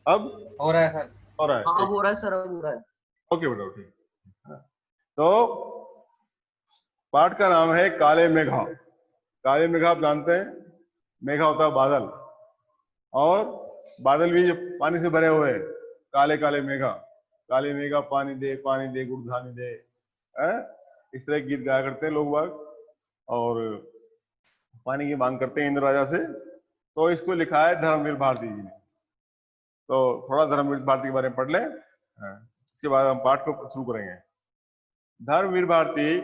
अब हो रहा है सर। हो रहा है, हाँ, अब ठीक। हो रहा है सर, अब हो रहा है। ओके बेटा, ठीक। हाँ। तो पाठ का नाम है काले मेघा। काले मेघा आप जानते हैं, मेघा होता है बादल, और बादल भी जो पानी से भरे हुए हैं, काले काले मेघा। काले मेघा पानी दे गुड़धानी दे, है? इस तरह के गीत गाया करते हैं लोग बाग, और पानी की मांग करते हैं इंद्र राजा से। तो इसको लिखा है धर्मवीर भारती जी ने। तो थोड़ा धर्मवीर भारती के बारे में पढ़ लें, इसके बाद हम पाठ को शुरू करेंगे। धर्मवीर भारती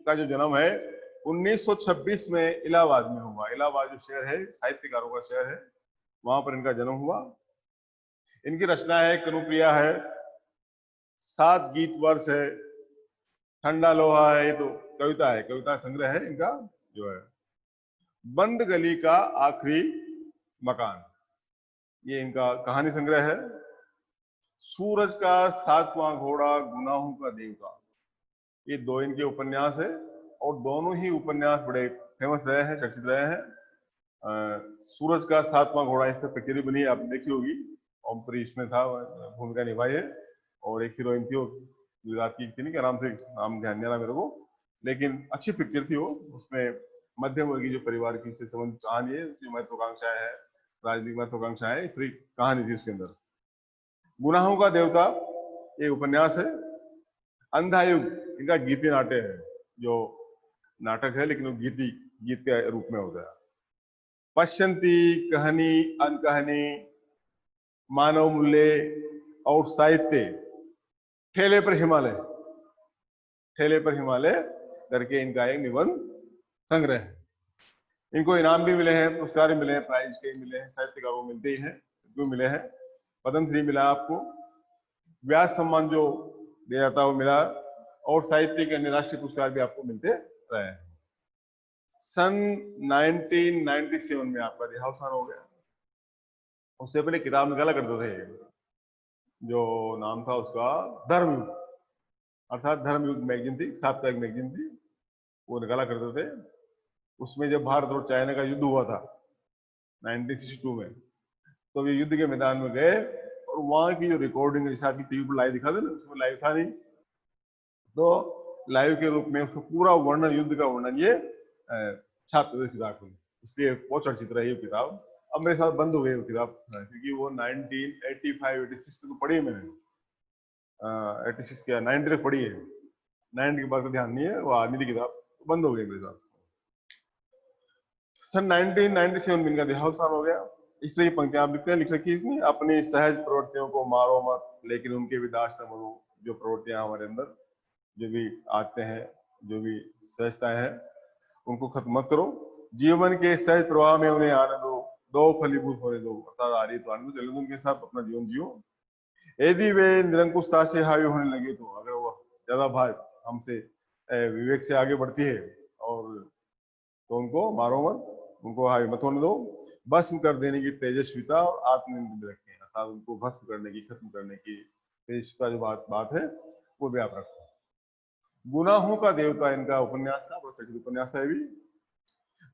का जो जन्म है 1926 में इलाहाबाद में हुआ। इलाहाबाद जो शहर है, साहित्यकारों का शहर है, वहां पर इनका जन्म हुआ। इनकी रचना है कनुप्रिया है, 7 गीत वर्ष है, ठंडा लोहा है, ये तो कविता है, कविता संग्रह है इनका जो है। बंद गली का आखिरी मकान, ये इनका कहानी संग्रह है। सूरज का 7वां घोड़ा, गुनाहों का देवता, ये 2 इनके उपन्यास है, और दोनों ही उपन्यास बड़े फेमस रहे हैं, चर्चित रहे हैं। सूरज का 7वां घोड़ा, इस पर पिक्चर बनी है, आपने देखी होगी। ओम पुरी इसमें था, भूमिका निभाई है, और एक हीरोइन थी वो गुजरात की थी, क्या नाम से, नाम ध्यान नहीं आ रहा मेरे को, लेकिन अच्छी पिक्चर थी वो। उसमें मध्यम वर्गीय जो परिवार की से संबंधित कहानी है, उसकी महत्वाकांक्षाएं है, राजनीतिक महत्वाकांक्षाएं, इस तरह कहानी थी उसके अंदर। गुनाहों का देवता ये उपन्यास है। अंधायुग इनका गीति नाट्य है, जो नाटक है लेकिन वो गीत के रूप में होता है। पश्चंती, कहानी, अनकहानी, मानव मूल्य और साहित्य, ठेले पर हिमालय, ठेले पर हिमालय करके इनका एक निबंध संग्रह है। इनको इनाम भी मिले हैं, पुरस्कार भी मिले हैं, प्राइज के मिले हैं, साहित्यकारों को मिलते ही हैं, क्यों मिले हैं। पद्मश्री मिला आपको, व्यास सम्मान जो दिया जाता है वो मिला, और साहित्य के अन्य राष्ट्रीय पुरस्कार भी आपको मिलते रहे हैं। सन 1997 में आपका देहावसान हो गया। उससे पहले किताब निकाला करते थे, जो नाम था उसका धर्मयुग, अर्थात धर्मयुग मैगजीन थी, साप्ताहिक मैगजीन थी, वो निकाला करते थे। उसमें जब भारत और चाइना का युद्ध हुआ था 1962 में, तो वे युद्ध के मैदान में गए, और वहां की जो रिकॉर्डिंग जैसा टीवी पर लाइव दिखा दे ना, उसमें लाइव था नहीं, तो लाइव के रूप में उसको पूरा वर्णन, युद्ध का वर्णन ये छापते थे किताब में, इसलिए बहुत चर्चित रही वो किताब। अब मेरे साथ बंद हो गई वो किताब, क्योंकि वो 1985-86 तक तो पढ़ी है मैंने, 86 क्या 90 तक पढ़ी है, 90 के बाद का ध्यान नहीं है, वो आदमी की किताब बंद हो गई मेरे साथ। सन 1997 में इनका देहावसान हो गया। इस तरह की पंक्तियां आप लिखते हैं, लिख रखी है इसमें, अपनी सहज प्रवृत्तियों को मारो मत, लेकिन उनके भी दास न बनो। जो प्रवृत्तियां हमारे अंदर जो भी आते हैं, जो भी सहजताएं हैं, उनको खत्म मत करो, जीवन के सहज प्रवाह में उन्हें आने दो, दो फलीभूत होने दो, अर्थात आ रही तो आने दो, चलो उनके साथ अपना जीवन जियो। यदि वे निरंकुशता से हावी होने लगे, तो अगर वो ज्यादा भाव हमसे विवेक से आगे बढ़ती है, और तो उनको मारो मत, उनको हावी मत होने दो। भस्म कर देने की तेजस्विता और आत्मनियंत्रण में रखें, अर्थात उनको भस्म करने की, खत्म करने की तेजस्विता जो बात है, वो भी आप रखें। गुनाहों का देवता इनका उपन्यास था, बहुत चर्चित उपन्यास था ये भी।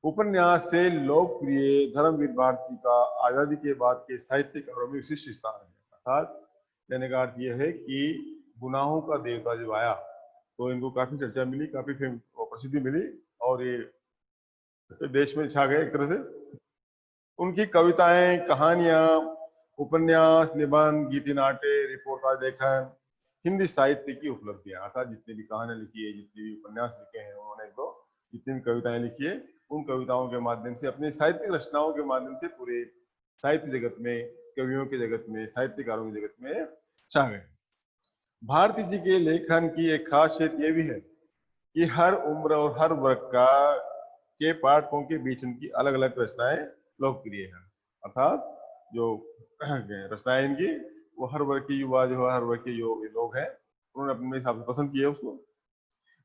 उपन्यास से लोकप्रिय धर्मवीर भारती का आजादी के बाद के साहित्यकारों में विशिष्ट स्थान है। अर्थात कहने का अर्थ यह है कि गुनाहों का देवता जब आया, तो इनको काफी चर्चा मिली, काफी प्रसिद्धि मिली, और ये देश में छा गए एक तरह से। उनकी कविताएं, कहानियां, उपन्यास, निबंध, गीति नाट्य, रिपोर्टाज लेखन, हिंदी साहित्य की उपलब्धियां, अर्थात जितनी भी कहानियां लिखी है, जितने भी उपन्यास लिखे हैं उन्होंने, तो जितनी भी कविताएं लिखी है, उन कविताओं के माध्यम से, अपनी साहित्यिक रचनाओं के माध्यम से पूरे साहित्य जगत में, कवियों के जगत में, साहित्यकारों के जगत में छा गए। भारती जी के लेखन की एक खासियत यह भी है कि हर उम्र और हर वर्ग का के पाठकों के बीच उनकी अलग अलग रचनाएं लोकप्रिय हैं। अर्थात जो रचनाएं इनकी, वो हर वर्ग की युवा जो है, हर वर्ग के जो लोग हैं, उन्होंने अपने हिसाब से पसंद किया उसको।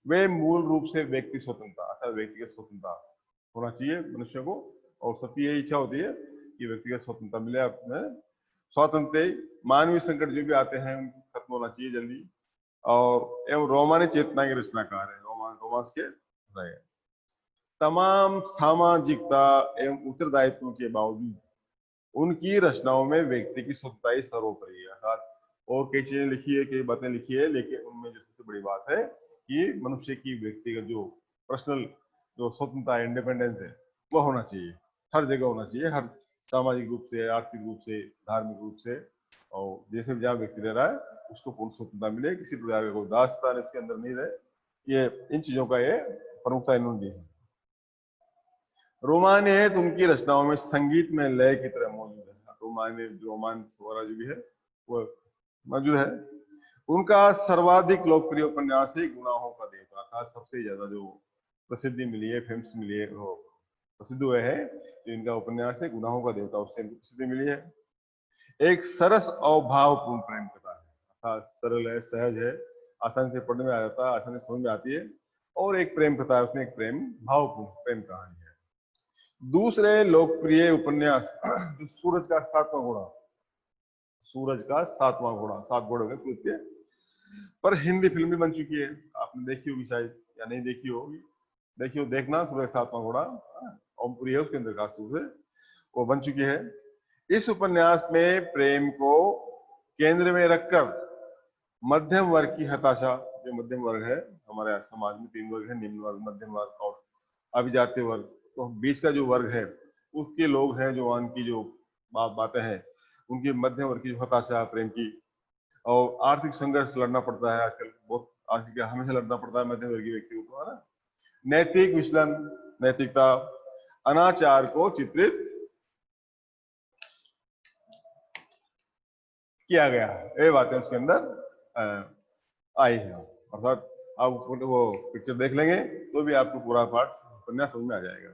वे मूल रूप से व्यक्ति स्वतंत्रता, अर्थात व्यक्तिगत स्वतंत्रता होना चाहिए मनुष्य को, और सबकी यही इच्छा होती है कि व्यक्तिगत स्वतंत्रता मिले अपने। स्वातंत्र, मानवीय संकट जो भी आते हैं खत्म होना चाहिए जल्दी, और एवं रोमानी चेतना के रचनाकार है, रोमांस के रहे। तमाम सामाजिकता एवं उत्तरदायित्वों के बावजूद उनकी रचनाओं में व्यक्ति की स्वतंत्रता ही सर्वोपरि है। अर्थात और कई चीजें लिखी है, कई बातें लिखी है, लेकिन उनमें जो सबसे बड़ी बात है कि मनुष्य की व्यक्तिगत जो पर्सनल जो स्वतंत्रता है, इंडिपेंडेंस है, वह होना चाहिए, हर जगह होना चाहिए, हर सामाजिक रूप से, आर्थिक रूप से, धार्मिक रूप से, और जैसे भी जहाँ व्यक्ति रह रहा है उसको पूर्ण स्वतंत्रता मिले, किसी प्रकार का कोई दास्तान इसके अंदर नहीं रहे। ये इन चीजों का ये प्रमुखता इन्होंने दी है। रोमानियत उनकी रचनाओं में संगीत में लय की तरह मौजूद है। रोमांस वगैरह जो भी है वो मौजूद है। उनका सर्वाधिक लोकप्रिय उपन्यास है गुनाहों का देवता था। सबसे ज्यादा जो प्रसिद्धि मिली है, फेमस मिली है, वो प्रसिद्ध हुए है जो इनका उपन्यास है गुनाहों का देवता, उससे इनको प्रसिद्धि मिली है। एक सरस और भावपूर्ण प्रेम कथा है, अर्थात सरल है, सहज है, आसानी से पढ़ने में आ जाता है, आसानी से समझ में आती है, और एक प्रेम कथा है, उसमें एक प्रेम भावपूर्ण प्रेम कहानी है। दूसरे लोकप्रिय उपन्यास जो सूरज का सातवां घोड़ा, सूरज का सातवां घोड़ा, 7 घोड़े होंगे सूरज के, पर हिंदी फिल्म भी बन चुकी है, आपने देखी होगी शायद, या नहीं देखी होगी, देखियो, देखना, सूरज का सातवां घोड़ा, ओमपुरी है उसके अंदर, खास रूप से वो बन चुकी है। इस उपन्यास में प्रेम को केंद्र में रखकर मध्यम वर्ग की हताशा, जो मध्यम वर्ग है हमारे समाज में 3 वर्ग है, निम्न वर्ग, मध्यम वर्ग और अभिजात्य वर्ग, तो बीच का जो वर्ग है उसके लोग हैं, जो की जो बातें हैं, उनकी मध्यम वर्ग की जो हताशा प्रेम की, और आर्थिक संघर्ष लड़ना पड़ता है आजकल, बहुत आजकल हमेशा लड़ना पड़ता है मध्यम वर्गीय व्यक्ति को, है ना। नैतिक विचलन, नैतिकता, अनाचार को चित्रित किया गया है, ये बातें उसके अंदर आई है। अर्थात आप वो पिक्चर देख लेंगे तो भी आपको पूरा पाठ उपन्यास समझ में आ जाएगा।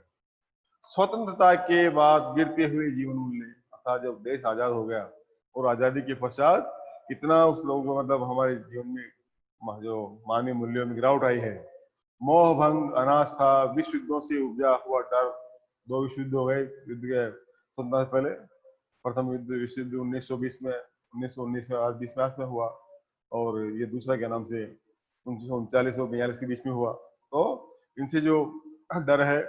स्वतंत्रता के बाद गिरते हुए जीवन मूल्य, अर्थात जब देश आजाद हो गया और आजादी के पश्चात कितना उस लोगों को, मतलब हमारे जीवन में जो मानवीय मूल्यों में गिरावट आई है। मोह भंग, अनास्था, विश्व युद्धों से उपजा हुआ डर, 2 विश्व युद्ध हो गए युद्ध के स्वतंत्रता से पहले। प्रथम युद्ध विश्व युद्ध 1920 में, 1919 में, 20 में हुआ, और ये दूसरा क्या नाम से 1939 और 42 के बीच में हुआ। तो इनसे जो डर है,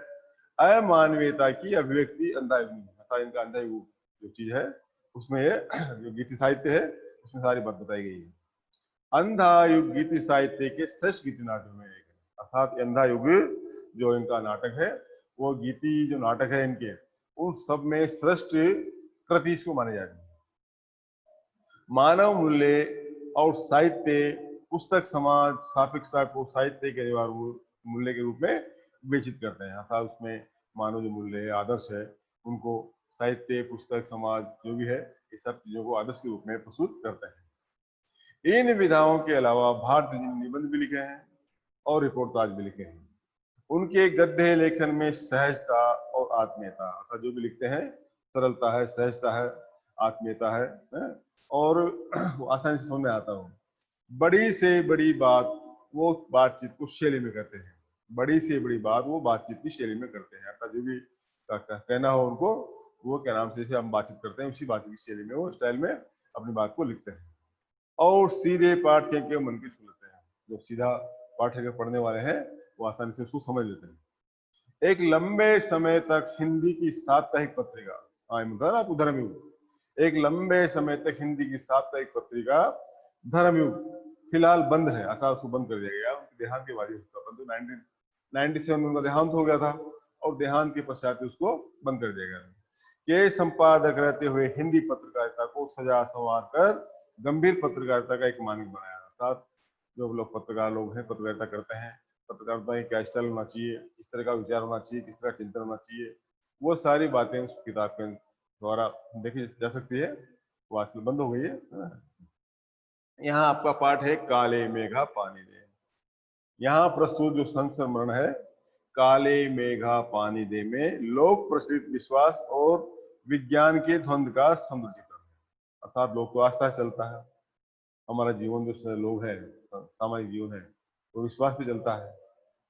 अमानवीयता की अभिव्यक्ति अंधा युग में, अर्थात इनका अंधा युग जो चीज है उसमें ये जो गीति साहित्य है उसमें सारी बात बताई गई है। अंधा युग गीति साहित्य के श्रेष्ठ गीति नाटकों में एक है, अर्थात अंधा युग जो इनका नाटक है, वो गीति जो नाटक है इनके, उन सब में श्रेष्ठ कृति इसको माने जाती है। मानव मूल्य और साहित्य, पुस्तक समाज सापेक्षता को साहित्य के अनिवार्य मूल्य के रूप में विवेचित करते हैं, अर्थात उसमें मानव जो मूल्य है, आदर्श है, उनको साहित्य, पुस्तक, समाज जो भी है, ये सब चीजों को आदर्श के रूप में प्रस्तुत करते हैं। इन विधाओं के अलावा भारतीय जी ने निबंध भी लिखे हैं और रिपोर्टाज भी लिखे हैं। उनके गद्य लेखन में सहजता और आत्मीयता, अर्थात जो भी लिखते हैं सरलता है, सहजता है, आत्मीयता है? और आसानी से समझ में आता हो। बड़ी से बड़ी बात वो बातचीत को शैली में करते हैं, बड़ी से बड़ी बात वो बातचीत की शैली में करते हैं, अर्थात जो भी कहना हो उनको, वो क्या नाम से हम बातचीत करते हैं, उसी बातचीत की शैली में, वो स्टाइल में अपनी बात को लिखते हैं। और सीधे पाठ्य के मन की छू लेते हैं, जो सीधा पाठ्य के पढ़ने वाले हैं वो आसानी से उसको समझ लेते हैं। एक लंबे समय तक हिंदी की साप्ताहिक पत्रिका, आपको धर्मयुग, एक लंबे समय तक हिंदी की साप्ताहिक पत्रिका धर्मयुग फिलहाल बंद है, अर्थात उसको बंद कर दिया गया, उनके देहांत के बाद उसका बंद, 1997 में उनका देहांत हो गया था, और देहांत के पश्चात उसको बंद कर दिया गया। के संपादक रहते हुए हिंदी पत्रकारिता को सजा संवार कर गंभीर पत्रकारिता का एक मानक बनाया, अर्थात जो लोग पत्रकार लोग हैं, पत्रकारिता करते हैं, पत्रकारिता की क्या स्टाइल होना चाहिए, किस तरह का विचार होना चाहिए, किस तरह का चिंतन होना चाहिए, वो सारी बातें उस किताब के द्वारा देखी जा सकती है। वो आजकल बंद हो गई है। यहाँ आपका पाठ है काले मेघा पानी दे। यहाँ प्रस्तुत जो संस्मरण है काले मेघा पानी दे में लोक प्रचलित विश्वास और विज्ञान के द्वंद्व का समुद्र चित्रण है, अर्थात लोग तो आस्था चलता है, हमारा जीवन जो लोग है, सामाजिक जीवन है, वो विश्वास पे चलता है,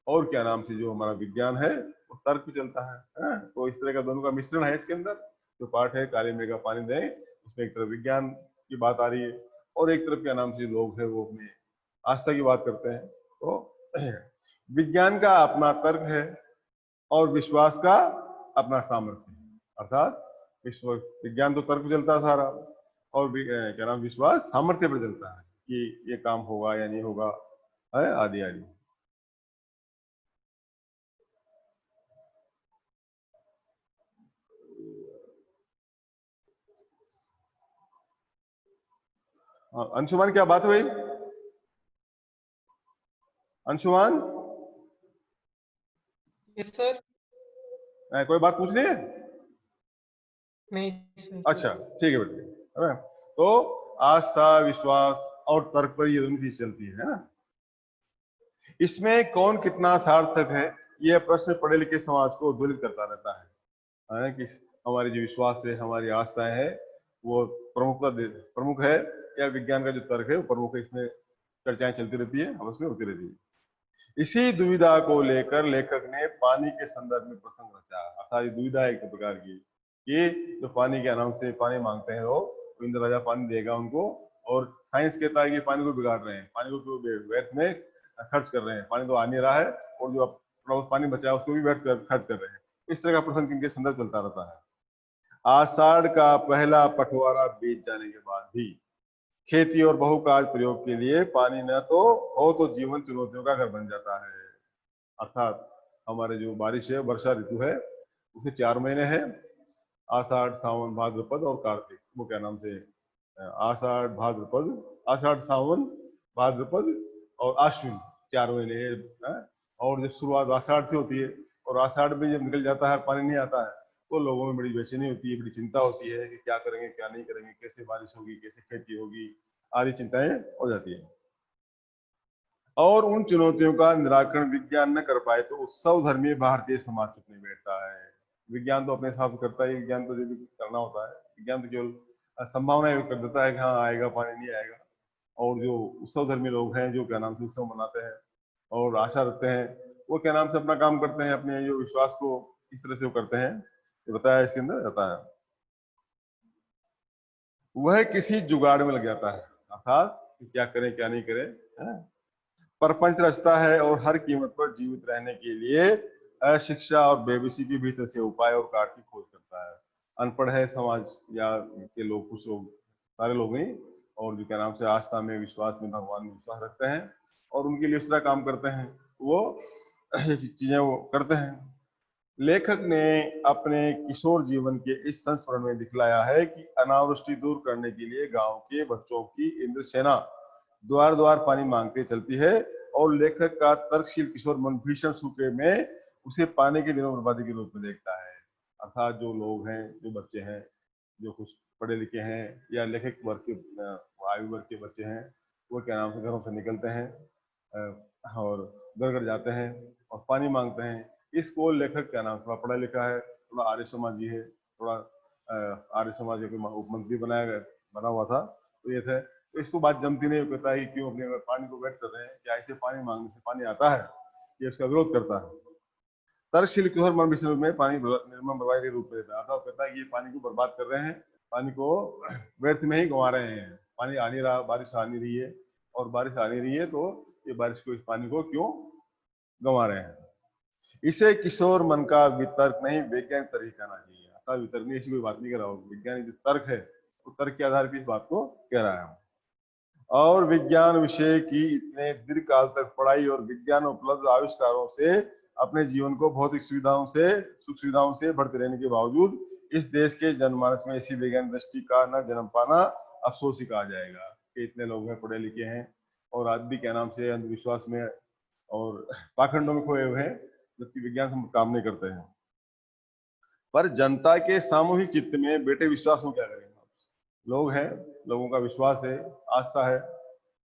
और क्या नाम से जो हमारा विज्ञान है वो तर्क पे चलता है। तो इस तरह का दोनों का मिश्रण है इसके अंदर। जो पाठ है काले मेघा पानी दे, उसमें एक तरफ विज्ञान की बात आ रही है, और एक तरफ क्या नाम से लोग है वो अपने आस्था की बात करते हैं। तो विज्ञान का अपना तर्क है और विश्वास का अपना सामर्थ्य है, अर्थात विश्व विज्ञान तो तर्क पे चलता है सारा, और क्या नाम, विश्वास सामर्थ्य पर चलता है कि ये काम होगा या नहीं होगा, है आदि आदि। हाँ, अंशुमान क्या बात है भाई? Anshuman, yes sir. कोई बात पूछनी है? नहीं सर। अच्छा ठीक है बेटे, है ना? तो आस्था, विश्वास और तर्क पर ये दोनों चीज चलती है ना। इसमें कौन कितना सार्थक है, यह प्रश्न पढ़े लिखे समाज को उद्वेलित करता रहता है कि हमारी जो विश्वास है, हमारी आस्थाएं है, वो प्रमुख है, या विज्ञान का जो तर्क है वो प्रमुख है। इसमें चर्चाएं चलती रहती है, आपस में होती रहती है। इसी दुविधा को लेकर लेखक ने पानी के संदर्भ में प्रसंग रचा। अर्थात ये दुविधा एक प्रकार की, ये जो पानी के नाम से पानी मांगते हैं लोग, इंद्र राजा पानी देगा उनको, और साइंस कहता है कि पानी को बिगाड़ रहे हैं, पानी को व्यर्थ में खर्च कर रहे हैं, पानी तो आ नहीं रहा है, और जो थोड़ा बहुत पानी बचा है उसको भी व्यर्थ खर्च कर रहे हैं। इस तरह का प्रसंग इनके संदर्भ चलता रहता है। आषाढ़ का पहला पटवारा बीत जाने के बाद भी खेती और बहुकाज प्रयोग के लिए पानी न तो हो तो जीवन चुनौतियों का घर बन जाता है। अर्थात हमारे जो बारिश है, वर्षा ऋतु है, उसके 4 महीने हैं, आषाढ़, सावन, भाद्रपद और कार्तिक। वो क्या नाम से, आषाढ़, भाद्रपद, आषाढ़, सावन, भाद्रपद और आश्विन, 4 महीने हैं। और जब शुरुआत आषाढ़ से होती है, और आषाढ़ में जब निकल जाता है, पानी नहीं आता है, तो लोगों में बड़ी बेचैनी होती है, बड़ी चिंता होती है कि क्या करेंगे क्या नहीं करेंगे, कैसे बारिश होगी, कैसे खेती होगी, आदि चिंताएं हो जाती है। और उन चुनौतियों का निराकरण विज्ञान न कर पाए तो उत्सव धर्मी भारतीय समाज चुप नहीं बैठता है। विज्ञान तो अपने हिसाब से करता है, विज्ञान तो जो भी करना होता है, विज्ञान तो केवल संभावना कर देता है कि हाँ आएगा पानी, नहीं आएगा। और जो उत्सव धर्मी लोग हैं, जो क्या नाम से उत्सव मनाते हैं और आशा रखते हैं, वो क्या नाम से अपना काम करते हैं, अपने जो विश्वास को इस तरह से वो करते हैं, ये बताया इसके अंदर रहता है। वह किसी जुगाड़ में लग जाता है, अर्थात क्या करें क्या नहीं करें, है? प्रपंच रचता है और हर कीमत पर जीवित रहने के लिए अशिक्षा और बेबसी के भीतर से उपाय और कार्य की खोज करता है। अनपढ़ है समाज या के लोग, कुछ लोग, सारे लोग नहीं, और जो क्या नाम से आस्था में, विश्वास में, भगवान में विश्वास रखते हैं और उनके लिए दूसरा काम करते हैं, वो चीजें वो करते हैं। लेखक ने अपने किशोर जीवन के इस संस्मरण में दिखलाया है कि अनावृष्टि दूर करने के लिए गांव के बच्चों की इंद्र सेना द्वार द्वार पानी मांगते चलती है, और लेखक का तर्कशील किशोर मन भीषण सूखे में उसे पाने के दिनों बर्बादी के रूप में देखता है। अर्थात जो लोग हैं, जो बच्चे हैं, जो कुछ पढ़े लिखे हैं या लेखक वर्ग के आयु वर्ग के बच्चे हैं, वो क्या नाम से घरों से निकलते हैं और घर घर जाते हैं और पानी मांगते हैं। इसको लेखक क्या नाम, थोड़ा पढ़ा लिखा है, थोड़ा आर्य समाजी है, थोड़ा आर्य समाज का उपमंत्री बना हुआ था, तो ये थे, तो इसको बात जमती नहीं, कहता है कि क्यों अपने पानी को वेट कर रहे हैं, क्या ऐसे पानी मांगने से पानी आता है, ये उसका विरोध करता है। तर्कशील किशोर मन विषय में पानी निर्मम बर्बादी के रूप में देता है, अर्थात कहता है कि ये पानी को बर्बाद कर रहे हैं, पानी को व्यर्थ में ही गंवा रहे हैं, पानी आ नहीं रहा, बारिश आ नहीं रही है, और बारिश आ नहीं रही है तो ये बारिश को, इस पानी को क्यों गंवा रहे हैं। इसे किशोर मन का वितर्क नहीं, वैज्ञानिक तर्क कहना चाहिए। अर्थात वितर्क नहीं, ऐसी कोई बात नहीं कर रहा हूँ, वैज्ञानिक जो तर्क है, वो तर्क के आधार पर इस बात को कह रहा है। और विज्ञान विषय की इतने दीर्घ काल तक पढ़ाई और विज्ञान उपलब्ध आविष्कारों से अपने जीवन को भौतिक सुविधाओं से, सुख सुविधाओं से भरते रहने के बावजूद इस देश के जनमानस में ऐसी वैज्ञानिक दृष्टि का न जन्म पाना अफसोस ही कहा जाएगा कि इतने लोग हैं, पढ़े लिखे हैं, और आज भी क्या नाम से अंधविश्वास में और पाखंडों में खोए हुए हैं, जबकि विज्ञान से काम नहीं करते हैं। पर जनता के सामूहिक चित्त में बेटे विश्वास हो क्या करेंगे, लोग हैं, लोगों का विश्वास है, आस्था है,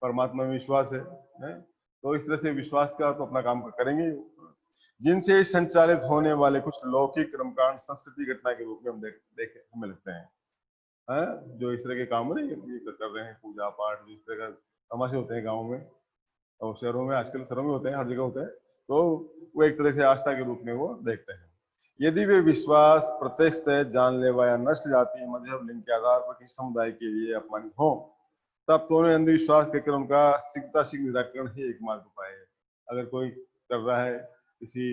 परमात्मा में विश्वास है? तो इस तरह से विश्वास का तो अपना काम करेंगे, जिनसे संचालित होने वाले कुछ लौकिक कर्मकांड संस्कृति घटना के रूप में हम देख हमें लगते हैं, जो इस तरह के काम नहीं ये कर रहे हैं, पूजा पाठ, इस तरह का तमाशे होते हैं गाँव में और शहरों में, आजकल शहरों में होते हैं, हर जगह होते हैं, तो वो एक तरह से आस्था के रूप में वो देखते हैं। यदि वे विश्वास प्रत्यक्ष जानलेवा या नष्ट जाति, मजहब, लिंग के आधार पर किसी समुदाय के लिए अपमानित हो, तब तो उन्हें अंधविश्वास कहकर उनका शीघ्र निराकरण ही एकमात्र उपाय है। अगर कोई कर रहा है किसी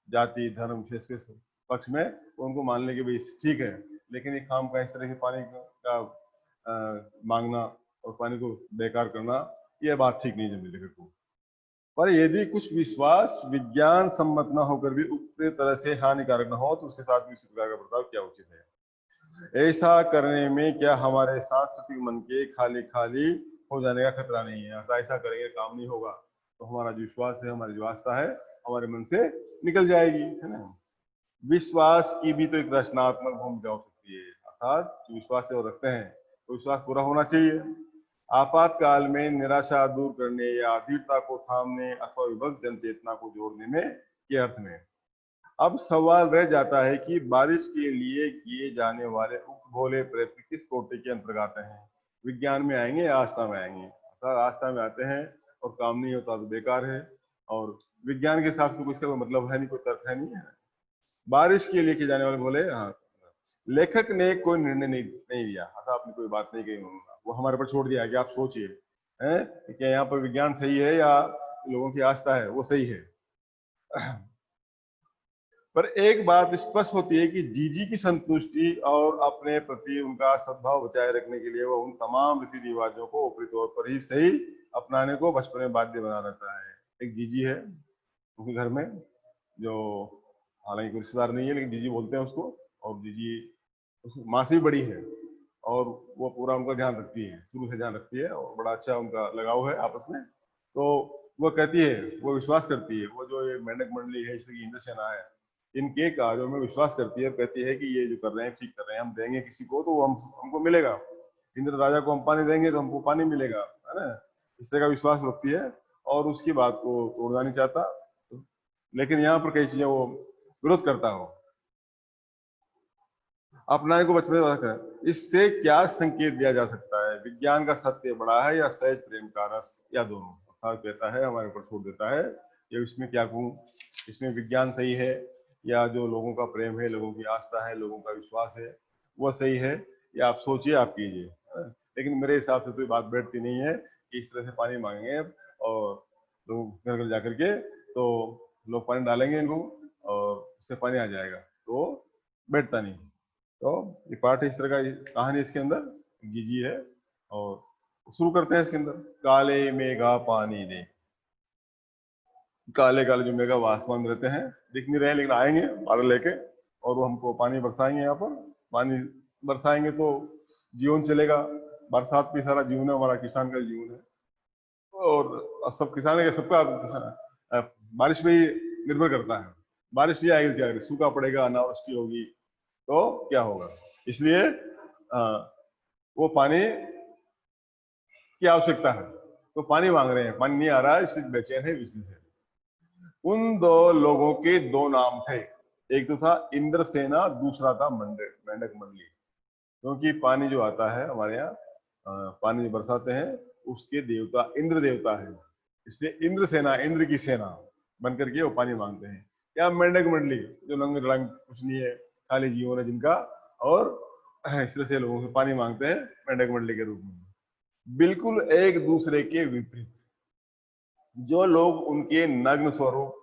जाति धर्म विशेष के पक्ष में, तो उनको मान ले कि भाई ठीक है, लेकिन ये काम का इस तरह के पानी का मांगना और पानी को बेकार करना, ये बात ठीक नहीं जमी लेखक को। पर यदि कुछ विश्वास विज्ञान सम्मत न होकर भी उक्त तरह से हानिकारक न हो तो उसके साथ भी उसी प्रकार का बर्ताव क्या उचित है? ऐसा करने में क्या हमारे सांस्कृतिक मन के खाली खाली हो जाने का खतरा नहीं है? अर्थात ऐसा करेंगे काम नहीं होगा तो हमारा जो विश्वास है, हमारी जो आस्था है, हमारे मन से निकल जाएगी, है ना। विश्वास की भी तो एक रचनात्मक भूमिका हो सकती है, अर्थात जो विश्वास है वो रखते हैं तो विश्वास पूरा होना चाहिए। आपातकाल में निराशा दूर करने या अधीरता को थामने अथवा विभक्त जन चेतना को जोड़ने में के अर्थ में अब सवाल रह जाता है कि बारिश के लिए किए जाने वाले उक्त भोले प्रयत्न किस कोटि के अंतर्गत आते हैं? विज्ञान में आएंगे या आस्था में आएंगे? अर्थात आस्था में आते हैं और काम नहीं होता तो बेकार है, और विज्ञान के हिसाब से कुछ का कोई मतलब है नहीं, कोई तर्क है नहीं है। बारिश के लिए किए जाने वाले बोले, हाँ, लेखक ने कोई निर्णय नहीं दिया, अर्थात आपने कोई बात नहीं कही, वो हमारे पर छोड़ दिया कि आप सोचिए हैं कि यहाँ पर विज्ञान सही है या लोगों की आस्था है वो सही है। पर एक बात स्पष्ट होती है कि जीजी की संतुष्टि और अपने प्रति उनका सद्भाव बचाए रखने के लिए वो उन तमाम रीति रिवाजों को ऊपरी तौर पर ही सही अपनाने को बचपन में बाध्य बना रहता है। एक जीजी है उनके घर में, जो हालांकि कोई रिश्तेदार नहीं है लेकिन जीजी बोलते हैं उसको, और जीजी माँ से भी बड़ी है और वो पूरा उनका ध्यान रखती है, शुरू से ध्यान रखती है और बड़ा अच्छा उनका लगाव है आपस में। तो वो कहती है, वो विश्वास करती है, वो जो ये मेंढक मंडली है, इसलिए इंद्र सेना है, इनके कार्यों में विश्वास करती है, कहती है कि ये जो कर रहे हैं ठीक कर रहे हैं, हम देंगे किसी को तो हमको मिलेगा, इंद्र राजा को हम पानी देंगे तो हमको पानी मिलेगा, है ना। इस तरह का विश्वास रखती है और उसकी बात को तोड़ना नहीं चाहता, लेकिन यहाँ पर कई चीजें वो विरोध करता हो, अपनाने को बचपन में। इससे क्या संकेत दिया जा सकता है? विज्ञान का सत्य बड़ा है या सहज प्रेम का रस, या दोनों? अर्थात कहता है, हमारे ऊपर छोड़ देता है ये इसमें क्या कहूँ, इसमें विज्ञान सही है या जो लोगों का प्रेम है, लोगों की आस्था है, लोगों का विश्वास है वो सही है, या आप सोचिए, आप कीजिए। लेकिन मेरे हिसाब से तो ये बात बैठती नहीं है कि इस तरह से पानी मांगेंगे और लोग घर घर जाकर के तो लोग पानी डालेंगे इनको और उससे पानी आ जाएगा, तो बैठता नहीं। तो ये पाठ इस तरह का कहानी इसके अंदर गिजी है, और शुरू करते हैं इसके अंदर, काले मेघा पानी दे। काले काले जो मेघा वो आसमान में रहते हैं, दिख नहीं रहे लेकिन आएंगे बादल लेके और वो हमको पानी बरसाएंगे। यहाँ पर पानी बरसाएंगे तो जीवन चलेगा, बरसात भी सारा जीवन है, हमारा किसान का जीवन है, और सब किसान है, सबका किसान बारिश पे ही निर्भर करता है। बारिश नहीं आएगी तो क्या करें, सूखा पड़ेगा, अनावृष्टि होगी तो क्या होगा। इसलिए वो पानी की आवश्यकता है, तो पानी मांग रहे हैं, पानी नहीं आ रहा है इसलिए बेचैन है, विचलित है। उन दो लोगों के दो नाम थे, एक तो था इंद्रसेना, दूसरा था मेंढक मंडली। क्योंकि पानी जो आता है हमारे यहाँ, पानी जो बरसाते हैं उसके देवता इंद्र देवता है, इसलिए इंद्र सेना, इंद्र की सेना बनकर के वो पानी मांगते हैं। या मेंढक मंडली जो नंग रंग कुछ नहीं है, खाली जीवन है जिनका, और इस तरह से लोगों से पानी मांगते हैं मेंढक मंडली के रूप में। बिल्कुल एक दूसरे के विपरीत। जो लोग उनके नग्न स्वरूप,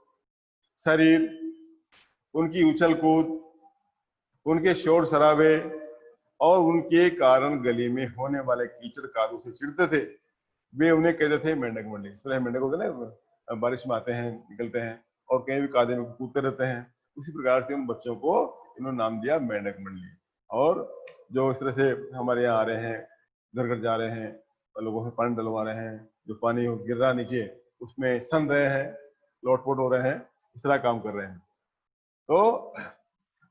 शरीर, उनकी उछल कूद, उनके शोर शराबे और उनके कारण गली में होने वाले कीचड़ कादू से चिढ़ते थे, वे उन्हें कहते थे मेंढक मंडली। इस तरह मेंढक होते ना, बारिश में आते हैं, निकलते हैं और कहीं भी कादे में कूदते रहते हैं, उसी प्रकार से उन बच्चों को इन्होंने नाम दिया मेंढक मंडली। और जो इस तरह से हमारे यहाँ आ रहे हैं, घर घर जा रहे हैं, लोगों से पानी डलवा रहे हैं, जो पानी गिर रहा नीचे उसमें सन रहे हैं, लोटपोट हो रहे हैं, इस तरह काम कर रहे हैं, तो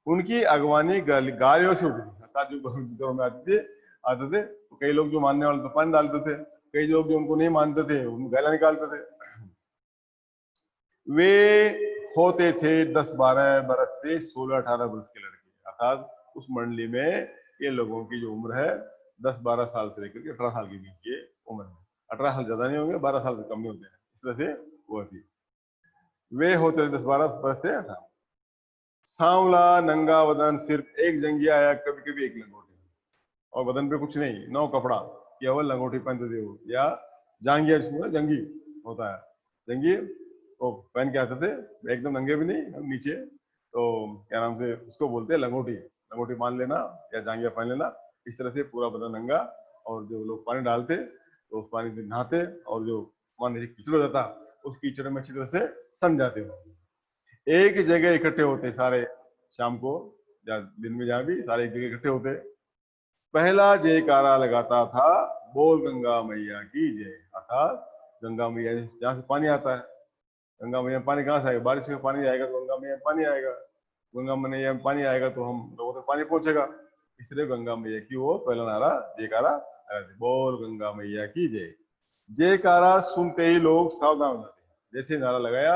उनकी अगवानी गालियों से उठी। अर्थात जो घरों में आते थे तो कई लोग जो मानने वाले तो पानी डालते थे, कई लोग जो उनको नहीं मानते थे उनको गालियां निकालते थे। वे होते थे 10-12 बरस से 16-18 वर्ष के लड़के, अर्थात उस मंडली में ये लोगों की जो उम्र है 10-12 साल से लेकर के 18 साल के बीच की उम्र है। 18 साल ज्यादा नहीं होंगे, 12 साल से कम नहीं होते हैं, इस तरह से वो थी। वे होते थे 10-12 बरस से 18। सांवला नंगा बदन, सिर्फ एक जंगिया या कभी कभी एक लंगोटी, और बदन पे कुछ नहीं, नौ कपड़ा, केवल लंगोटी पहनते थे वो, या जांगिया जिसमें जंगी होता है, जंगी वो पहन के आते थे, एकदम नंगे भी नहीं, हम नीचे, तो क्या नाम से उसको बोलते हैं, लंगोटी। लंगोटी बांध लेना या जांघिया पहन लेना, इस तरह से पूरा बदन नंगा। और जो लोग पानी डालते तो उस पानी में नहाते, और जो मान लीजिए कीचड़ हो जाता उस कीचड़ में अच्छी तरह से सन जाते हो। एक ही जगह इकट्ठे होते सारे, शाम को या दिन में जहाँ भी, सारे एक जगह इकट्ठे होते। पहला जयकारा लगाता था, बोल गंगा मैया की जय। अर्थात गंगा मैया जहाँ से पानी आता है, गंगा मैया में पानी कहाँ से आएगा? बारिश का पानी आएगा तो गंगा मैया में पानी आएगा, गंगा मैया में पानी आएगा तो हम लोगों तक पानी पहुंचेगा। इसलिए गंगा मैया की वो पहला नारा जयकारा लगाते, बोल गंगा मैया की जय। जयकारा सुनते ही लोग सावधान हो जाते हैं। जैसे नारा लगाया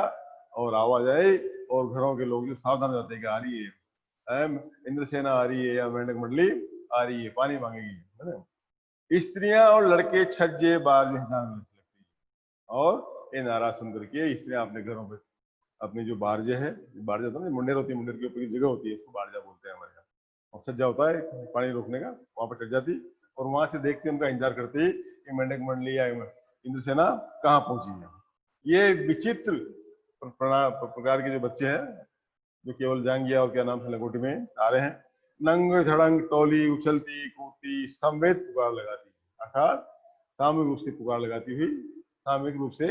और आवाज आई, और घरों के लोग जो सावधान हो जाते हैं कि आ रही है, इंद्रसेना आ रही है या मेंढक मंडली आ रही है, पानी मांगेगी, है ना। स्त्रियां और लड़के छज्जे बाज हिसाब लगती है, और ये नारा सुन करके स्त्रियां अपने घरों पे अपनी जो बारजे है, बारजा होता है ना, मुंडेर होती है, मुंडेर के ऊपर की जगह होती है, उसको बारजा बोलते हैं हमारे यहाँ, और सज्जा होता है पानी रोकने का, वहां पर चढ़ जाती और वहां से देखते उनका इंतजार करती कि मेंढक मंडली या इंद्रसेना कहाँ पहुंची है। ये विचित्र प्रकार के जो बच्चे हैं, जो केवल जांगिया और क्या नाम से लंगोटी में आ रहे हैं, नंग धड़ंग टोली उछलती कूदती समेत पुकार लगाती, अर्थात सामूहिक रूप से पुकार लगाती हुई, सामूहिक रूप से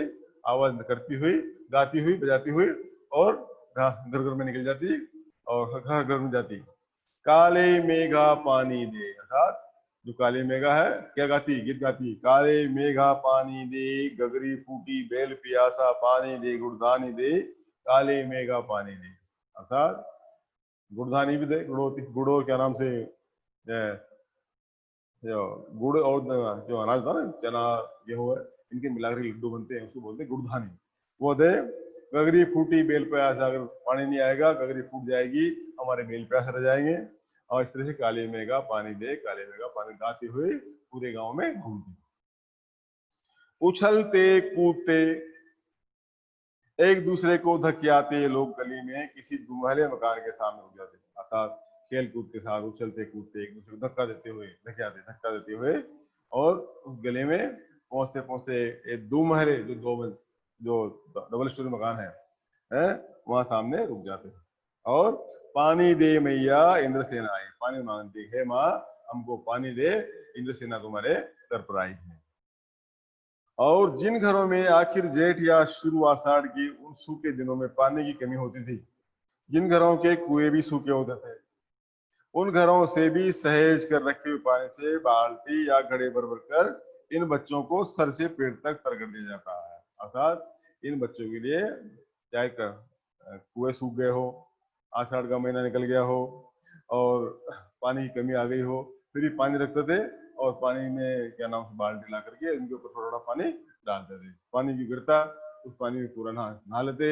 आवाज करती हुई, गाती हुई, बजाती हुई, और घर घर में निकल जाती और घर घर में जाती। काले मेघा पानी दे, अर्थात जो काली मेघा है क्या गाती, गीत गाती, काले मेघा पानी दे, गगरी फूटी बेल पियासा पानी दे, गुड़धानी दे, काले मेघा पानी दे। अर्थात गुड़धानी भी दे, गुड़ और क्या नाम से जो गुड़ और जो अनाज था ना, चना गेहूं है, इनके मिलाकर लड्डू बनते हैं, उसको बोलते हैं गुड़धानी, वो दे। गगरी फूटी बेल प्यासा, अगर पानी नहीं आएगा गगरी फूट जाएगी, हमारे बेल प्यासे रह जाएंगे। और इस तरह से काली मेघा पानी दे, काले मेघा पानी गाती हुई पूरे गांव में घूमती, उछलते कूदते एक दूसरे को धकियाते लोग गली में किसी दुमहले मकान के सामने रुक जाते, अर्थात खेल कूद के साथ उछलते कूदते एक दूसरे को धक्का देते हुए, धक्का देते हुए, और उस गली में पहुंचते पहुंचते दुमहले जो डबल स्टोरी मकान है वहां सामने रुक जाते हैं, और पानी दे मैया इंद्रसेना आई, पानी मांगती है माँ, हमको पानी दे, इंद्रसेना तुम्हारे दर पर आई है। और जिन घरों में आखिर जेठ या शुरू आषाढ़ की उन सूखे दिनों में पानी की कमी होती थी, जिन घरों के कुएं भी सूखे होते थे, उन घरों से भी सहेज कर रखे हुए पानी से बाल्टी या घड़े भर भर कर इन बच्चों को सर से पेट तक तर कर दिया जाता है। अर्थात इन बच्चों के लिए चाहे कुएं सूख गए हो, आषाढ़ का महीना निकल गया हो और पानी की कमी आ गई हो, फिर भी पानी रखते थे, और पानी में क्या नाम से बाल्टी ला करके इनके ऊपर थोड़ा थोड़ा पानी डालते थे, पानी भी गिरता उस पानी में पूरा नहा लेते,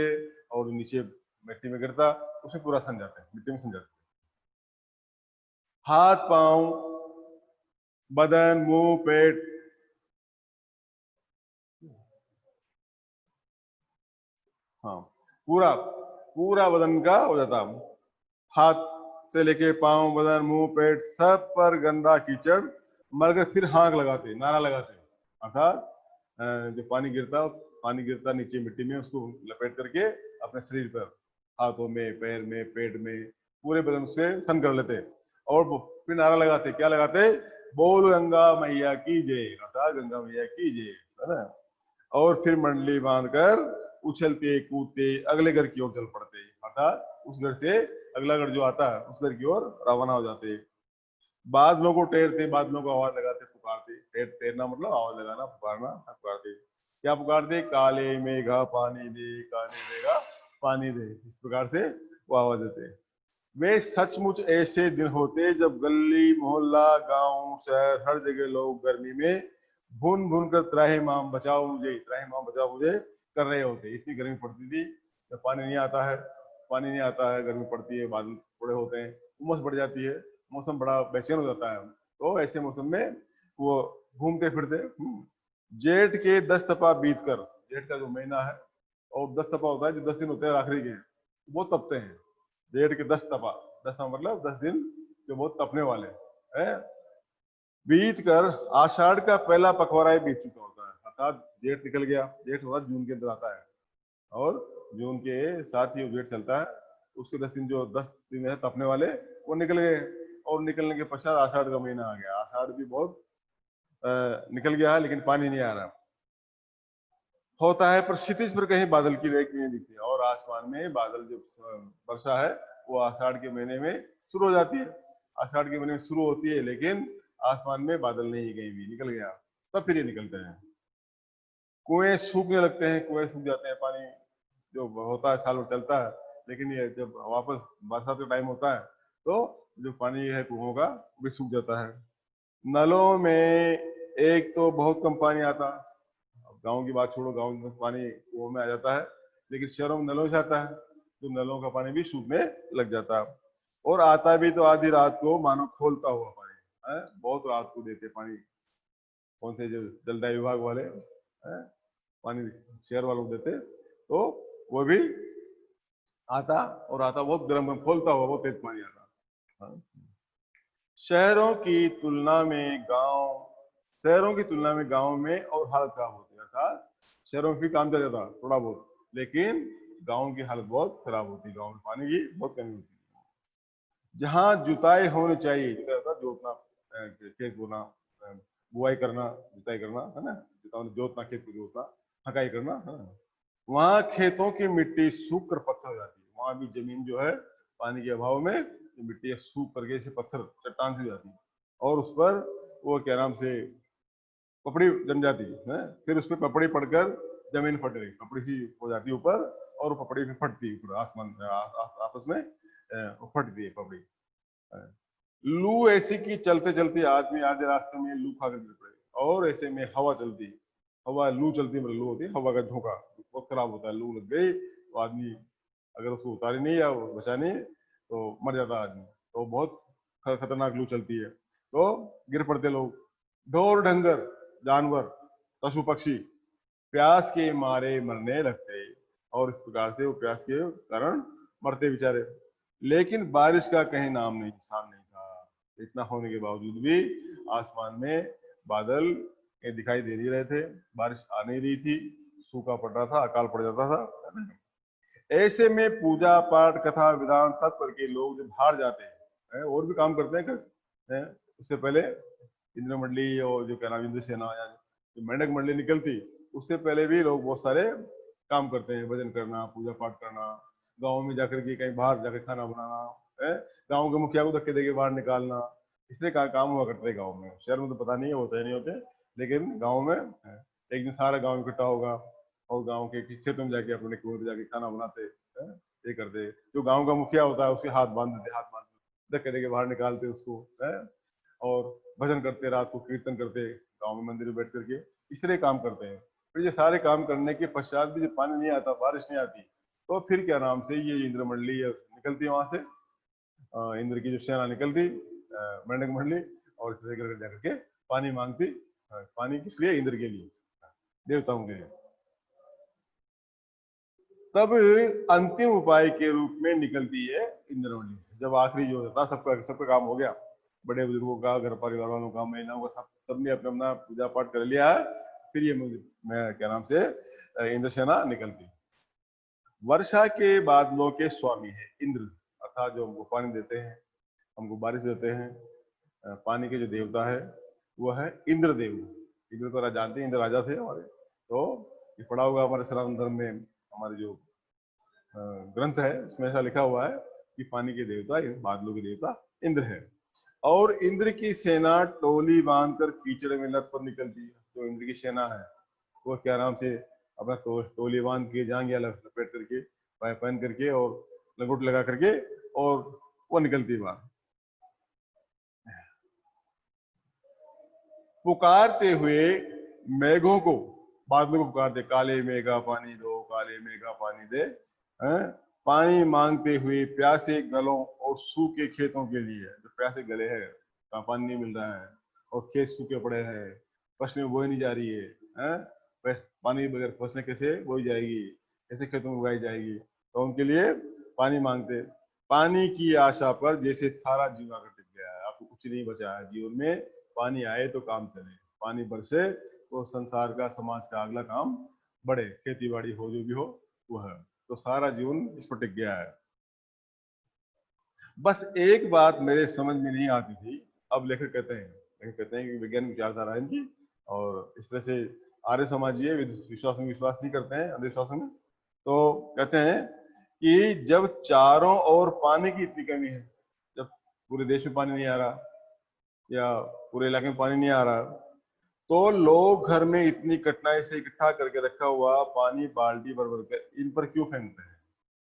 और नीचे मिट्टी में गिरता उसमें पूरा सन जाता है, मिट्टी में सन जाता है। हाथ पांव बदन मुंह पेट, हाँ पूरा पूरा बदन का हो जाता, हाथ से लेके पांव बदन मुंह पेट सब पर गंदा कीचड़ मरकर फिर हाँक लगाते, नारा लगाते, अर्थात जो पानी गिरता नीचे मिट्टी में, उसको लपेट करके अपने शरीर पर, हाथों में, पैर में, पेट में, पूरे बदन से सन कर लेते, और फिर नारा लगाते, क्या लगाते, बोल गंगा मैया की जय, अर्थात गंगा मैया की जय, है ना। और फिर मंडली बांधकर उछलते कूदते अगले घर की ओर चल पड़ते, अर्थात उस घर से अगला घर जो आता है उस घर की ओर रवाना हो जाते। बादलों को टेरते, बादलों को आवाज लगाते, पुकारते, टेरना मतलब आवाज लगाना, पुकारना, पुकारते, क्या पुकारते, काले मेघा पानी दे, काले मेघा पानी दे, इस प्रकार से वो आवाज देते। वे सचमुच ऐसे दिन होते जब गली मोहल्ला गांव शहर हर जगह लोग गर्मी में भून भून कर त्राहिमाम बचाओ मुझे, त्राहिमाम बचाओ मुझे कर रहे होते। इतनी गर्मी पड़ती थी, जब पानी नहीं आता है, पानी नहीं आता है, गर्मी पड़ती है, बादल थोड़े होते हैं, उमस बढ़ जाती है, मौसम बड़ा बेचैन हो जाता है, तो ऐसे मौसम में वो घूमते फिरते जेठ के 10 तपा बीत कर, जेठ का जो महीना है और 10 तपा होता है, जो 10 दिन होते हैं आखिरी के, वो तपते हैं। जेठ के 10 तपा, 10 मतलब 10 दिन जो बहुत तपने वाले हैं, बीत कर आषाढ़ का पहला पखवाड़ा बीत चुका होता है, अर्थात जेठ निकल गया, जेठ होता जून के अंदर आता है, और जून के साथ ही जेठ चलता है, उसके 10 दिन जो 10 दिन है तपने वाले वो निकल गए। और निकलने के पश्चात आषाढ़ का महीना आ गया। आषाढ़ भी बहुत निकल गया है, लेकिन पानी नहीं आ रहा होता है, पर क्षितिज पर कहीं बादल की रेख नहीं दिखती और आसमान में बादल जो वर्षा है वो आषाढ़ के महीने में शुरू हो जाती है। आषाढ़ के महीने में शुरू होती है, लेकिन आसमान में बादल नहीं कहीं भी, निकल गया तब फिर ये निकलते हैं। कुएं सूखने लगते हैं, कुएं सूख जाते हैं, पानी जो होता है साल भर चलता है, लेकिन ये जब वापस बरसात का टाइम होता है तो जो पानी है कुओं का वो भी सूख जाता है। नलों में एक तो बहुत कम पानी आता, गांव की बात छोड़ो, गांव में पानी कुओं में आ जाता है, लेकिन शहरों में नलों से आता है, तो नलों का पानी भी सूखने लग जाता है। और आता भी तो आधी रात को मानो खोलता हुआ पानी है, बहुत रात को देते पानी, कौन से जो जलदाय विभाग वाले है, पानी शहर वालों को देते, तो वो भी आता, और आता बहुत गर्म खोलता हुआ बहुत तेज पानी आता। हाँ। शहरों की तुलना में गांव में और हालत खराब होती है, अर्थात शहरों में भी काम चल जाता थोड़ा बहुत, लेकिन गांव की हालत बहुत खराब होती है, गांव में पानी की बहुत कमी होती है। जहां जुताई होनी चाहिए, जोतना, खेत बोना, बुआई करना, जुताई करना है ना, जोतना, खेत को जोतना, हकाई करना है ना, वहां खेतों की मिट्टी सूख कर पत्थर हो जाती है। वहां भी जमीन जो है पानी के अभाव में मिट्टी सूख करके इसे पत्थर चट्टान से जाती है, और उस पर वो क्या नाम से पपड़ी जम जाती है, फिर उस पर पपड़ी पड़कर जमीन फट रही, पपड़ी सी हो जाती है ऊपर, और पपड़ी फिर फटती है ऊपर आसमान आपस में फटती है पपड़ी। लू ऐसी की चलते चलते आदमी आधे रास्ते में लू खा कर गिर पड़े, और ऐसे में हवा चलती, हवा लू चलती, मतलब लू होती है हवा का झोंका, बहुत खराब होता है। लू लग गई तो आदमी अगर उसको उतारी नहीं या बचा नहीं तो मर जाता आदमी, तो बहुत खतरनाक लू चलती है, तो गिर पड़ते लोग। ढोर ढंगर जानवर पशु पक्षी प्यास के मारे मरने लगते, और इस प्रकार से वो प्यास के कारण मरते बेचारे। लेकिन बारिश का कहीं नाम नहीं निशान नहीं था। इतना होने के बावजूद भी आसमान में बादल ये दिखाई दे नहीं रहे थे, बारिश आ नहीं रही थी, सूखा पड़ रहा था, अकाल पड़ जाता था। ऐसे में पूजा पाठ कथा विधान सब करके लोग जब बाहर जाते हैं, और भी काम करते हैं, उससे पहले इंद्र मंडली और जो क्या नाम इंद्र सेना या जो मेंढक मंडली निकलती, उससे पहले भी लोग बहुत सारे काम करते हैं, भजन करना, पूजा पाठ करना, गाँव में जाकर के कहीं बाहर जाकर खाना बनाना है, गाँव के मुखिया को धक्के देके बाहर निकालना, इसलिए काम हुआ करते गाँव में। शहर में तो पता नहीं है होते नहीं होते, लेकिन गाँव में एक दिन सारा गाँव इकट्ठा होगा और गाँव के खेतों में जाके अपने कुएं पे जाके खाना बनाते हैं, ये करते। जो गाँव का मुखिया होता है उसके हाथ बांध देते, हाथ बांध धक्के देके बाहर निकालते उसको है, और भजन करते, रात को कीर्तन करते, गाँव में मंदिर में बैठ करके, इसलिए काम करते हैं। फिर ये सारे काम करने के पश्चात भी जब पानी नहीं आता, बारिश नहीं आती, तो फिर क्या नाम से ये इंद्र मंडली निकलती है वहां से, इंद्र की जो सेना निकलती, मेंढक मंडली, और इस तरह जाकर के पानी मांगती। पानी किस लिए? इंद्र के लिए, देवताओं के लिए। तब अंतिम उपाय के रूप में निकलती है इंद्र मंडली, जब आखिरी जो होता सबका सबका काम हो गया, बड़े बुजुर्गों का, घर परिवार वालों का, महिलाओं का, सबने अपना अपना पूजा पाठ कर लिया है, फिर ये मैं क्या नाम से इंद्र सेना निकलती। वर्षा के बादलों के स्वामी है इंद्र, अर्थात जो हमको पानी देते हैं, हमको बारिश देते हैं, पानी के जो देवता है वो है इंद्रदेव। इंद्र को जानते हैं, इंद्र राजा थे हमारे, तो ये पढ़ा होगा हमारे सनातन धर्म में, हमारे जो ग्रंथ है उसमें ऐसा लिखा हुआ है कि पानी के देवता, बादलों के देवता इंद्र है। और इंद्र की सेना टोली बांधकर कीचड़ में लत पर निकलती है। जो इंद्र की सेना है वो क्या नाम से अपना टोली बांध के, जांघिया लपेट करके, पाय पहन करके और लंगोट लगा करके, और वो निकलती है बाहर पुकारते हुए मेघों को, बादलों को पुकारते, काले मेघा पानी दो, काले मेघा पानी दे, पानी मांगते हुए प्यासे गलों और सूखे खेतों के लिए। जो प्यासे गले हैं, कहाँ पानी नहीं मिल रहा है और खेत सूखे पड़े हैं, फसलें बोई नहीं जा रही है, पानी बगैर फसलें कैसे बोई जाएगी, कैसे खेतों में उगाई जाएगी, तो उनके लिए पानी मांगते। पानी की आशा पर जैसे सारा जीवन आकर टिक गया है, आपको कुछ नहीं बचा है जीवन में, पानी आए तो काम चले, पानी बरसे तो संसार का, समाज का अगला काम बढ़े, खेती बाड़ी हो जो भी हो वो है, तो सारा जीवन इस पर टिक गया है। बस एक बात मेरे समझ में नहीं आती थी, अब लेखक कहते हैं कि वैज्ञानिक विचारधारा है इनकी, और इस तरह से आर्य समाजीय विश्वास में विश्वास नहीं करते हैं, अंधविश्वासों में। तो कहते हैं कि जब चारों ओर पानी की इतनी कमी है, जब पूरे देश में पानी नहीं आ रहा या पूरे इलाके में पानी नहीं आ रहा, तो लोग घर में इतनी कठिनाई से इकट्ठा करके रखा हुआ पानी बाल्टी भर भर के इन पर क्यों फेंकते हैं?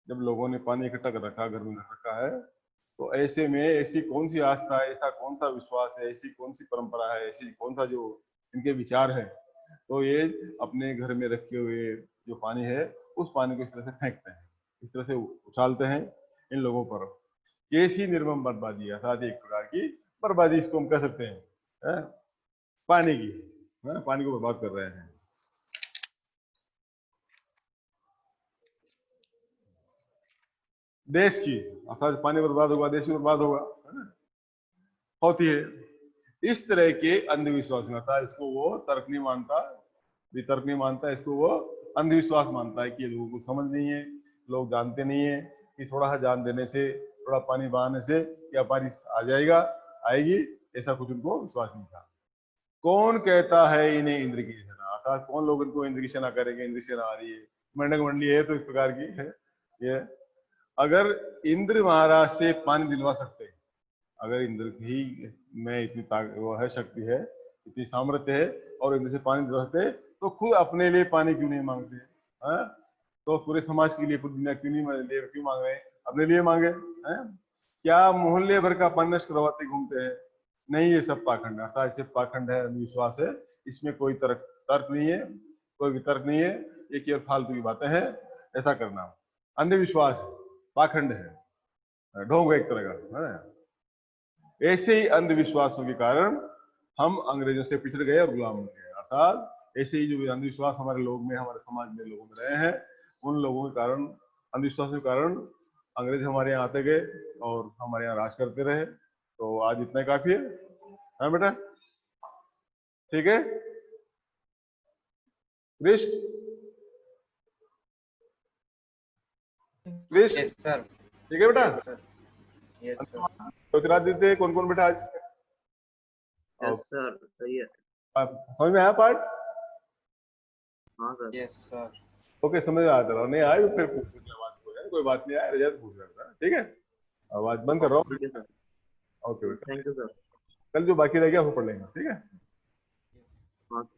जब लोगों ने पानी इकट्ठा कर रखा, घर में रखा है, तो ऐसे में ऐसी कौन सी आस्था है, ऐसा कौन सा विश्वास है, ऐसी कौन सी परंपरा है, ऐसी कौन सा जो इनके विचार है, तो ये अपने घर में रखे हुए जो पानी है उस पानी को इस तरह से फेंकते हैं, इस तरह से उछालते हैं इन लोगों पर। कैसी निर्मम बर्बादी है, अर्थात एक प्रकार की बर्बादी इसको हम कह सकते हैं, है? पानी की, है? पानी को बर्बाद कर रहे हैं। देश की, अर्थात पानी बर्बाद होगा, देश भी बर्बाद होगा, है ना? होती है। इस तरह के अंधविश्वास में था, इसको वो तर्क नहीं मानता, वितर्क नहीं मानता, इसको वो अंधविश्वास मानता है कि लोगों को समझ नहीं है, लोग जानते नहीं है कि थोड़ा सा जान देने से, थोड़ा पानी बहाने से क्या बारिश आ जाएगा, आएगी, ऐसा कुछ उनको विश्वास नहीं था। कौन कहता है इन्हें इंद्र की सेना, अर्थात कौन लोग इनको इंद्र की सेना करेंगे, इंद्र की सेना आ रही है, मेंढक मंडली है तो इस प्रकार की है ये। अगर इंद्र महाराज से पानी दिलवा सकते, अगर इंद्र ही में इतनी वो है, शक्ति है, इतनी सामर्थ्य है, और इंद्र से पानी दिलवाते, तो खुद अपने लिए पानी क्यों नहीं मांगते? हैं? तो पूरे समाज के लिए, पूरी दुनिया क्यों नहीं क्यों मांग रहे हैं? अपने लिए मांगे हैं? क्या मोहल्ले भर का पानी नष्ट करवाते घूमते हैं? नहीं, ये सब पाखंड है, अर्थात सिर्फ पाखंड है, अंधविश्वास है, इसमें कोई तर्क तर्क नहीं है, कोई वितर्क नहीं है, ये केवल फालतू की बातें हैं। ऐसा करना अंधविश्वास है, पाखंड है, ढोंग है एक तरह का, है। ऐसे ही अंधविश्वासों के कारण हम अंग्रेजों से पिछड़ गए और गुलाम बन गए, अर्थात ऐसे ही जो अंधविश्वास हमारे लोग में, हमारे समाज में लोगों में रहे हैं, उन लोगों के कारण, अंधविश्वासों के कारण अंग्रेज हमारे यहाँ आते गए और हमारे यहाँ राज करते रहे। तो आज इतना ही काफी है बेटा? ठीक है कृष्ण? Krishna yes sir. ठीक है बेटा? Yes sir. Yes sir. Jyotiraditya कौन कौन बेटा आज? यस सर, सही है। समझ में आया पार्ट? हाँ सर। Yes sir. ओके, समझ आया था, नहीं आया तो फिर पूछना, बात हो जाए, कोई बात नहीं आया, रिजल्ट पूछ रहा था, ठीक है? आवाज बंद कर रहा हूँ। ठीक है सर। ओके बेटा, थैंक यू सर। कल जो बाकी रह गया वो पढ़ लेंगे, ठीक है? हाँ।